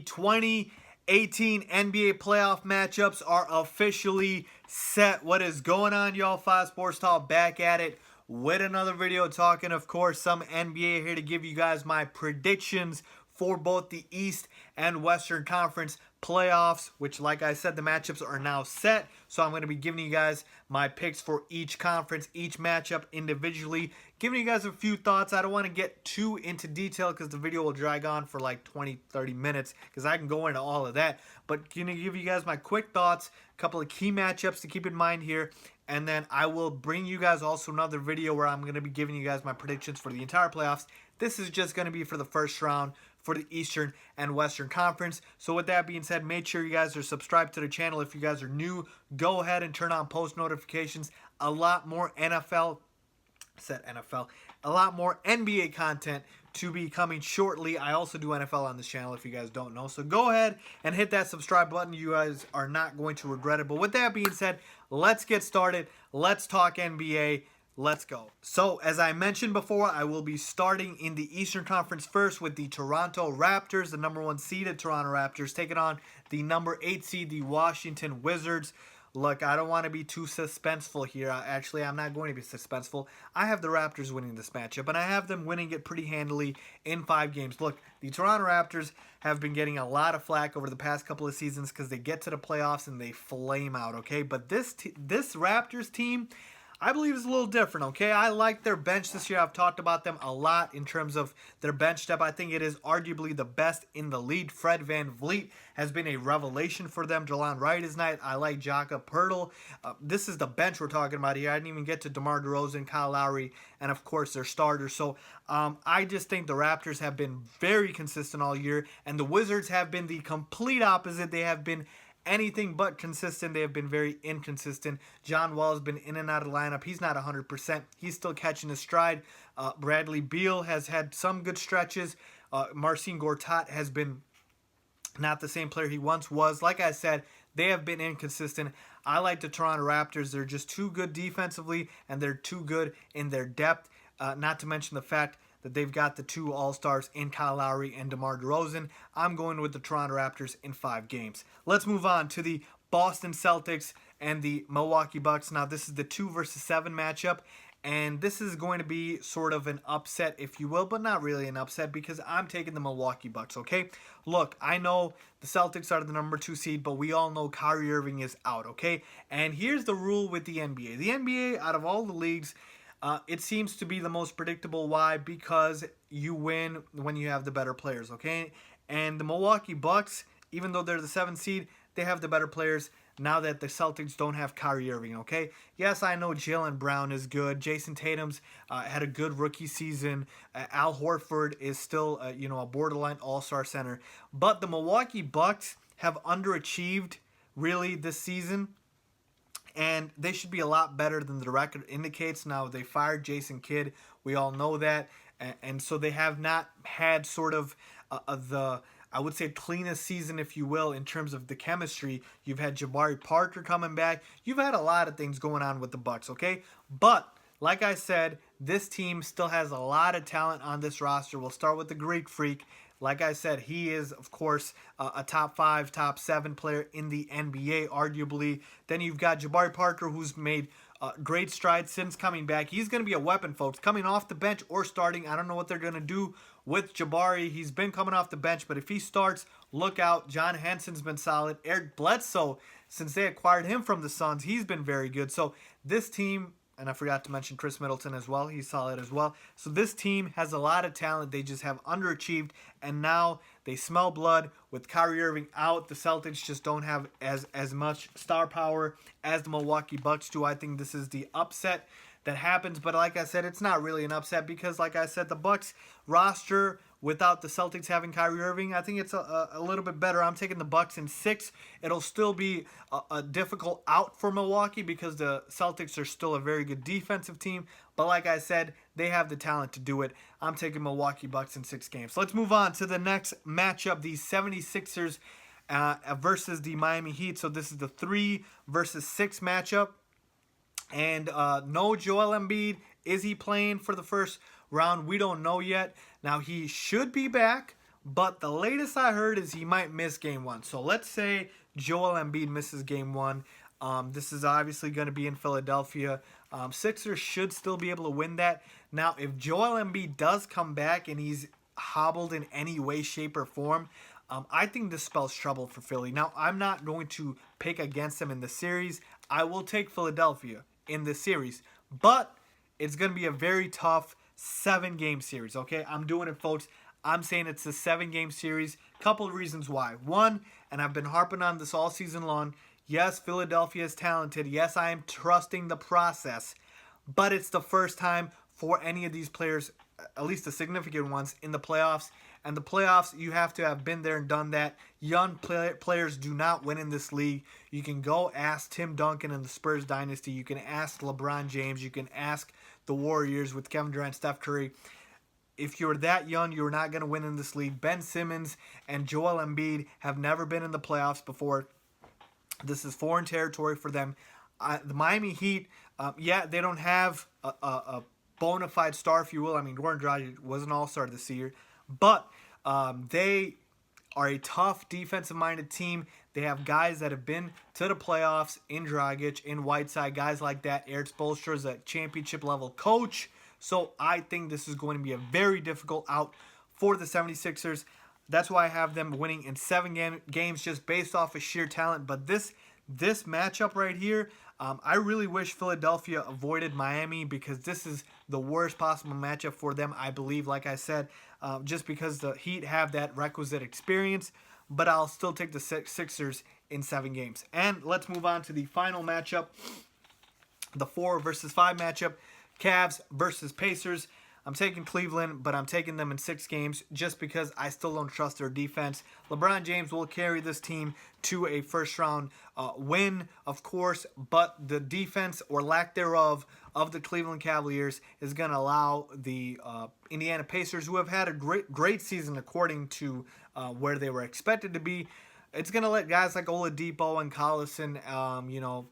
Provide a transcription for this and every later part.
the 2018 NBA playoff matchups are officially set. What is going on, y'all? 5 Sports Talk back at it with another video talking, of course, some NBA here to give you guys my predictions for both the East and Western Conference playoffs, which, like I said, the matchups are now set. So I'm going to be giving you guys my picks for each conference, each matchup individually, giving you guys a few thoughts. I don't want to get too into detail because the video will drag on for like 20-30 minutes because I can go into all of that. But going to give you guys my quick thoughts, a couple of key matchups to keep in mind here. And then I will bring you guys also another video where I'm going to be giving you guys my predictions for the entire playoffs. This is just going to be for the first round for the Eastern and Western Conference. So with that being said, make sure you guys are subscribed to the channel. If you guys are new, go ahead and turn on post notifications. A lot more a lot more NBA content to be coming shortly. I also do NFL on this channel if you guys don't know. So go ahead and hit that subscribe button. You guys are not going to regret it. But with that being said, let's get started. Let's talk NBA. Let's go. So, as I mentioned before, I will be starting in the Eastern Conference first with the Toronto Raptors, the number 1 seeded Toronto Raptors, taking on the number 8 seed, the Washington Wizards. Look, I don't want to be too suspenseful here. Actually, I'm not going to be suspenseful. I have the Raptors winning this matchup, and I have them winning it pretty handily in 5 games. Look, the Toronto Raptors have been getting a lot of flack over the past couple of seasons because they get to the playoffs and they flame out, okay? But this Raptors team, I believe, is a little different, okay? I like their bench this year. I've talked about them a lot in terms of their bench depth. I think it is arguably the best in the league. Fred VanVleet has been a revelation for them. Delon Wright is nice. I like Jakob Poeltl. This is the bench we're talking about here. I didn't even get to DeMar DeRozan, Kyle Lowry, and, of course, their starters. So I just think the Raptors have been very consistent all year, and the Wizards have been the complete opposite. They have been anything but consistent. They have been very inconsistent. John Wall has been in and out of the lineup. He's not 100%. He's still catching his stride. Bradley Beal has had some good stretches. Marcin Gortat has been not the same player he once was. Like I said, they have been inconsistent. I like the Toronto Raptors. They're just too good defensively, and they're too good in their depth. Not to mention the fact that they've got the 2 All-Stars in Kyle Lowry and DeMar DeRozan. I'm going with the Toronto Raptors in 5 games. Let's move on to the Boston Celtics and the Milwaukee Bucks. Now, this is the 2 versus 7 matchup, and this is going to be sort of an upset, if you will, but not really an upset because I'm taking the Milwaukee Bucks, okay? Look, I know the Celtics are the number 2 seed, but we all know Kyrie Irving is out, okay? And here's the rule with the NBA. The NBA, out of all the leagues, it seems to be the most predictable. Why? Because you win when you have the better players, okay? And the Milwaukee Bucks, even though they're the 7th seed, they have the better players now that the Celtics don't have Kyrie Irving, okay? Yes, I know Jaylen Brown is good. Jason Tatum's had a good rookie season. Al Horford is still, a borderline all-star center. But the Milwaukee Bucks have underachieved, really, this season. And they should be a lot better than the record indicates. Now, they fired Jason Kidd. We all know that. And so they have not had sort of I would say, cleanest season, if you will, in terms of the chemistry. You've had Jabari Parker coming back. You've had a lot of things going on with the Bucks, okay? But, like I said, this team still has a lot of talent on this roster. We'll start with the Greek Freak. Like I said, he is, of course, a top 5, top 7 player in the NBA, arguably. Then you've got Jabari Parker, who's made great strides since coming back. He's going to be a weapon, folks, coming off the bench or starting. I don't know what they're going to do with Jabari. He's been coming off the bench, but if he starts, look out. John Henson's been solid. Eric Bledsoe, since they acquired him from the Suns, he's been very good. So this team, and I forgot to mention Chris Middleton as well. He's solid as well. So this team has a lot of talent. They just have underachieved, and now they smell blood. With Kyrie Irving out, the Celtics just don't have as much star power as the Milwaukee Bucks do. I think this is the upset that happens. But like I said, it's not really an upset because, like I said, the Bucks roster without the Celtics having Kyrie Irving, I think it's a little bit better. I'm taking the Bucks in 6. It'll still be a difficult out for Milwaukee because the Celtics are still a very good defensive team. But like I said, they have the talent to do it. I'm taking Milwaukee Bucks in 6 games. So let's move on to the next matchup, the 76ers versus the Miami Heat. So this is the 3 versus 6 matchup. And no Joel Embiid. Is he playing for the first round? We don't know yet. Now, he should be back. But the latest I heard is he might miss game one. So let's say Joel Embiid misses game one. This is obviously going to be in Philadelphia. Sixers should still be able to win that. Now, if Joel Embiid does come back and he's hobbled in any way, shape, or form, I think this spells trouble for Philly. Now, I'm not going to pick against them in the series. I will take Philadelphia in this series. But it's going to be a very tough 7-game series, okay? I'm doing it, folks. I'm saying it's a 7-game series. Couple of reasons why. One, and I've been harping on this all season long, yes, Philadelphia is talented. Yes, I am trusting the process. But it's the first time for any of these players, at least the significant ones, in the playoffs. And the playoffs, you have to have been there and done that. Young players do not win in this league. You can go ask Tim Duncan and the Spurs dynasty. You can ask LeBron James. You can ask the Warriors with Kevin Durant, Steph Curry. If you're that young, you're not going to win in this league. Ben Simmons and Joel Embiid have never been in the playoffs before. This is foreign territory for them. The Miami Heat, they don't have a bona fide star, if you will. I mean, Goran Dragic was an all-star this year. But they are a tough defensive-minded team. They have guys that have been to the playoffs in Dragic, in Whiteside, guys like that. Eric Spoelstra is a championship-level coach. So I think this is going to be a very difficult out for the 76ers. That's why I have them winning in 7 games just based off of sheer talent. But this matchup right here, I really wish Philadelphia avoided Miami because this is the worst possible matchup for them, I believe, like I said, just because the Heat have that requisite experience. But I'll still take the Sixers in 7 games. And let's move on to the final matchup, the 4 versus 5 matchup, Cavs versus Pacers. I'm taking Cleveland, but I'm taking them in 6 games just because I still don't trust their defense. LeBron James will carry this team to a first-round win, of course, but the defense or lack thereof of the Cleveland Cavaliers is going to allow the Indiana Pacers, who have had a great season according to where they were expected to be, it's going to let guys like Oladipo and Collison,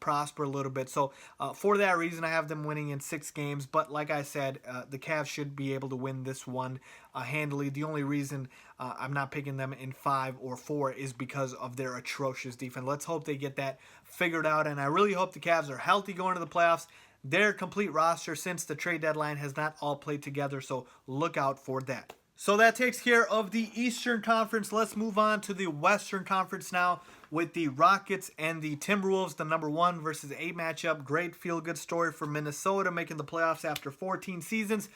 prosper a little bit. So for that reason, I have them winning in 6 games. But like I said, the Cavs should be able to win this one handily. The only reason I'm not picking them in 5 or 4 is because of their atrocious defense. Let's hope they get that figured out. And I really hope the Cavs are healthy going to the playoffs. Their complete roster since the trade deadline has not all played together. So look out for that. So that takes care of the Eastern Conference. Let's move on to the Western Conference now with the Rockets and the Timberwolves, the number 1 versus 8 matchup. Great feel-good story for Minnesota making the playoffs after 14 seasons.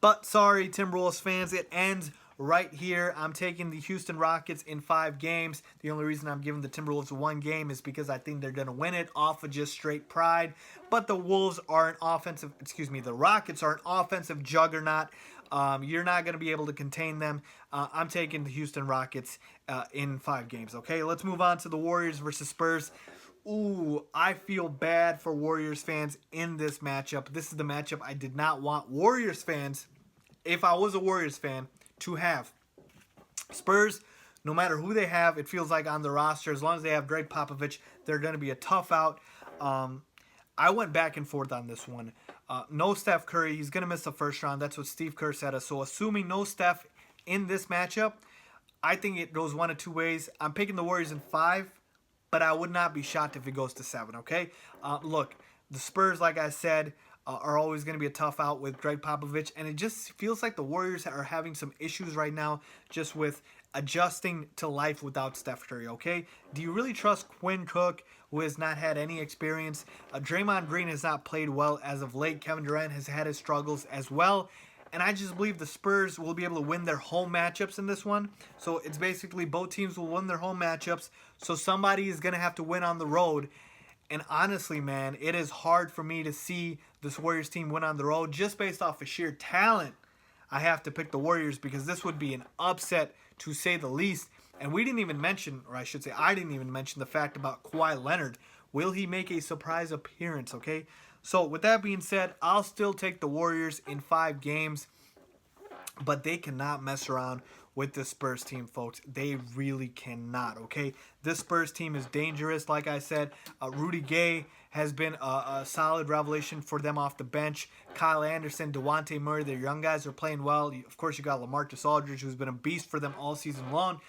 But sorry, Timberwolves fans, it ends right here. I'm taking the Houston Rockets in 5 games. The only reason I'm giving the Timberwolves 1 game is because I think they're going to win it off of just straight pride. But the Rockets are an offensive juggernaut. You're not going to be able to contain them. I'm taking the Houston Rockets in 5 games, okay? Let's move on to the Warriors versus Spurs. Ooh, I feel bad for Warriors fans in this matchup. This is the matchup I did not want Warriors fans, if I was a Warriors fan, to have. Spurs, no matter who they have, it feels like on the roster, as long as they have Greg Popovich, they're going to be a tough out. I went back and forth on this one. No Steph Curry. He's going to miss the first round. That's what Steve Kerr said. So assuming no Steph in this matchup, I think it goes one of 2 ways. I'm picking the Warriors in 5, but I would not be shocked if it goes to 7, okay? Look, the Spurs, like I said, are always going to be a tough out with Greg Popovich, and it just feels like the Warriors are having some issues right now just with adjusting to life without Steph Curry, okay? Do you really trust Quinn Cook, who has not had any experience? Draymond Green has not played well as of late. Kevin Durant has had his struggles as well. And I just believe the Spurs will be able to win their home matchups in this one. So it's basically both teams will win their home matchups. So somebody is going to have to win on the road. And honestly, man, it is hard for me to see this Warriors team win on the road just based off of sheer talent. I have to pick the Warriors because this would be an upset to say the least. And we didn't even mention, or I should say I didn't even mention the fact about Kawhi Leonard. Will he make a surprise appearance, okay? So with that being said, I'll still take the Warriors in 5 games. But they cannot mess around with this Spurs team, folks. They really cannot, okay? This Spurs team is dangerous, like I said. Rudy Gay has been a solid revelation for them off the bench. Kyle Anderson, DeJounte Murray, their young guys are playing well. Of course, you got LaMarcus Aldridge, who's been a beast for them all season long.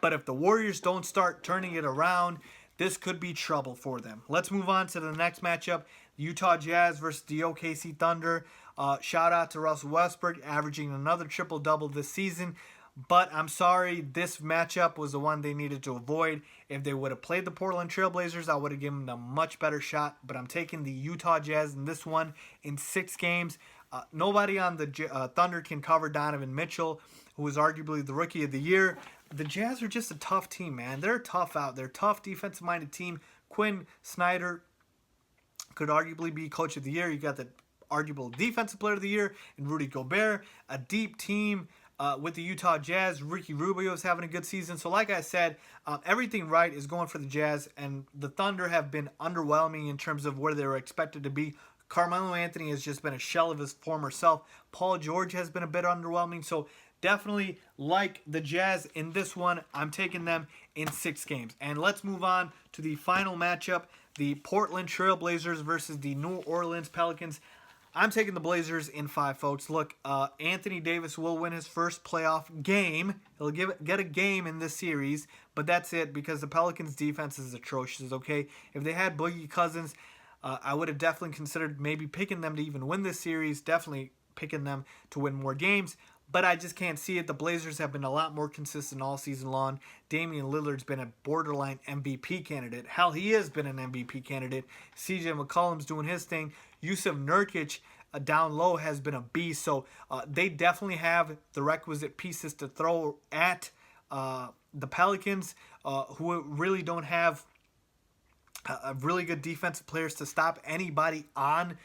But if the Warriors don't start turning it around, this could be trouble for them. Let's move on to the next matchup. Utah Jazz versus the OKC Thunder. Shout out to Russell Westbrook, averaging another triple-double this season. But I'm sorry, this matchup was the one they needed to avoid. If they would have played the Portland Trailblazers, I would have given them a much better shot. But I'm taking the Utah Jazz in this one in 6 games. Nobody on the Thunder can cover Donovan Mitchell, who is arguably the Rookie of the Year. The Jazz are just a tough team, man. They're tough out. They're a tough defensive-minded team. Quinn Snyder could arguably be Coach of the Year. You got the arguable Defensive Player of the Year in Rudy Gobert. A deep team with the Utah Jazz. Ricky Rubio is having a good season. So like I said, everything right is going for the Jazz. And the Thunder have been underwhelming in terms of where they were expected to be. Carmelo Anthony has just been a shell of his former self. Paul George has been a bit underwhelming. So definitely like the Jazz in this one. I'm taking them in 6 games. And let's move on to the final matchup. The Portland Trailblazers versus the New Orleans Pelicans. I'm taking the Blazers in 5, folks. Look, Anthony Davis will win his first playoff game. He'll get a game in this series, but that's it because the Pelicans' defense is atrocious, okay? If they had Boogie Cousins, I would have definitely considered maybe picking them to even win this series, definitely picking them to win more games. But I just can't see it. The Blazers have been a lot more consistent all season long. Damian Lillard's been a borderline MVP candidate. Hell, he has been an MVP candidate. CJ McCollum's doing his thing. Yusuf Nurkic down low has been a beast. So they definitely have the requisite pieces to throw at the Pelicans, who really don't have really good defensive players to stop anybody on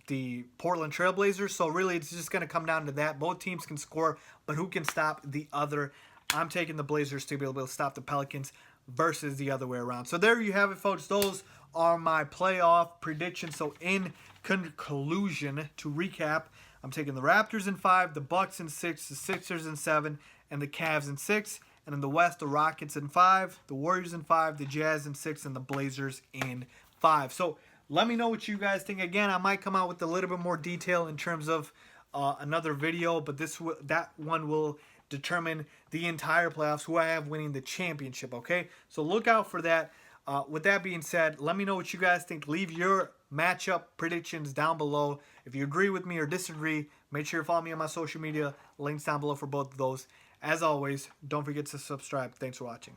the Portland Trailblazers. So really it's just going to come down to that. Both teams can score, but who can stop the other? I'm taking the Blazers to be able to stop the Pelicans versus the other way around. So there you have it, folks. Those are my playoff predictions. So in conclusion, to recap, I'm taking the Raptors in 5, the Bucks in 6, the Sixers in 7, and the Cavs in 6. And in the West, the Rockets in 5, the Warriors in 5, the Jazz in 6, and the Blazers in 5. So let me know what you guys think. Again, I might come out with a little bit more detail in terms of another video, but that one will determine the entire playoffs, who I have winning the championship, okay? So look out for that. With that being said, let me know what you guys think. Leave your matchup predictions down below. If you agree with me or disagree, make sure you follow me on my social media. Links down below for both of those. As always, don't forget to subscribe. Thanks for watching.